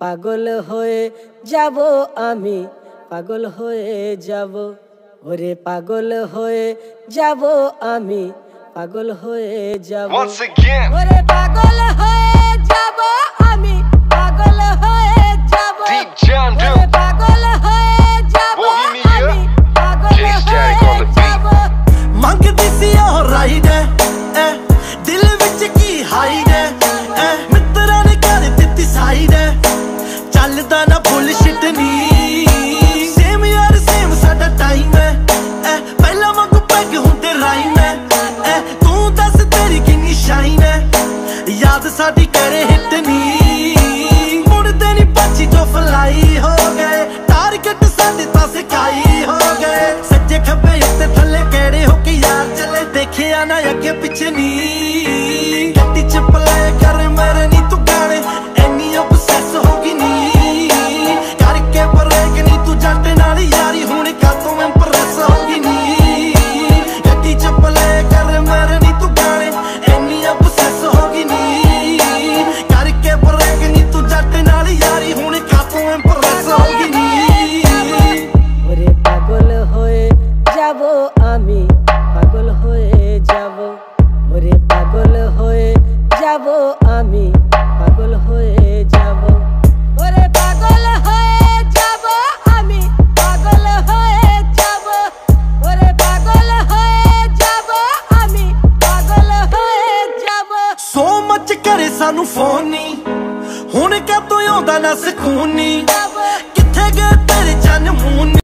পাগল হয়ে যাব আমি, পাগল হয়ে যাব, ওরে পাগল হয়ে যাব আমি, পাগল হয়ে যাব, ওরে পাগল হয়ে যাব আমি, পাগল হয়ে যাব, ওরে পাগল হয়ে যাব আমি, পাগল হয়ে যাব। ਮੰਗਦੀ ਸੀ ਉਹ ਰਾਈਡ ਐ ਦਿਲ ਵਿੱਚ ਕੀ ਹਾਈਡ ਐ ਮਿੱਤਰਾਂ ਨੇ ਕਰ ਦਿੱਤੀ ਸਾਈਡ ਐ ਚੱਲਦਾ ਨਾ ਬੁਲਸ਼ਿਟ ਨੀ ਸੇਮ ਯਾਰ ਸੇਮ ਸਾਡਾ ਟਾਈਮ ਐ ਪਹਿਲਾਂ ਵਾਂਗੂ ਪੈਗ ਹੁੰਦੇ ਰਾਈਮ ਐ ਤੂੰ ਦੱਸ ਤੇਰੀ ਕਿੰਨੀ ਸ਼ਾਈਨ ਐ ਯਾਦ ਸਾਡੀ ਕਰੇ ਹਿੱਟ ਨੀ ਮੁੜਦੇ ਨੀ ਪਾਛੀ ਤੋਂ ਫਲਾਈ ਹੋ ਗਏ ਟਾਰਗੇਟ ਸਾਡੇ ਤਾਂ ਸਿਕਾਈ ਹੋ ਗਏ ਸੱਜੇ ਖੱਬੇ ਉੱਤੇ ਥੱਲੇ ਕਿਹੜੇ ਹੋ ਕੇ ਯਾਰ ਚੱਲੇ ਦੇਖਿਆ ਨਾ ਅੱਗੇ ਪਿੱਛੇ ਨੀ ਗੱਡੀ ਚ ਪਲਾਏ ਕਰ ਮੇਰੇ ਨੀ ਤੂੰ ਗਾਣੇ ਐਨੀ ਅਬਸੈਸ ਹੋ ਗਈ ਨੀ ਕਰਕੇ ਬਰੇਕ ਨੀ ਤੂੰ ਜੱਟ ਨਾਲ ਯਾਰੀ ਹੁਣ ਕਾਤੋਂ ਇੰਪ੍ਰੈਸ ਹੋ ਗਈ ਨੀ ਗੱਡੀ ਚ ਪਲਾਏ ਕਰ ਮੇਰੇ ਨੀ ਤੂੰ ਗਾਣੇ ਐਨੀ ਅਬਸੈਸ ਹੋ ਗਈ ਨੀ ਕਰਕੇ ਬਰੇਕ ਨੀ ਤੂੰ ਜੱਟ ਨਾਲ ਯਾਰੀ ਹੁਣ ਕਾਤੋਂ ਇੰਪ੍ਰੈਸ ਹੋ ਗਈ ਨੀ ওরে পাগল হয়ে যাব আমি, পাগল হয়ে যাব, ওরে পাগল হয়ে যাব আমি, পাগল হয়ে যাব, ওরে পাগল হয়ে যাব আমি, পাগল হয়ে যাব, ওরে পাগল হয়ে যাব আমি, পাগল হয়ে যাব। ਸੋ ਮੱਚ ਕਰੇ ਸਾਨੂੰ ਫੋਨ ਨੀ ਹੁਣ ਕਦੋਂ ਆਉਂਦਾ ਨਾ ਸਕੂਨ ਨੀ ਕਿੱਥੇ ਗਏ ਤੇਰੇ ਚੰਨ ਮੂੰਹ ਨੀ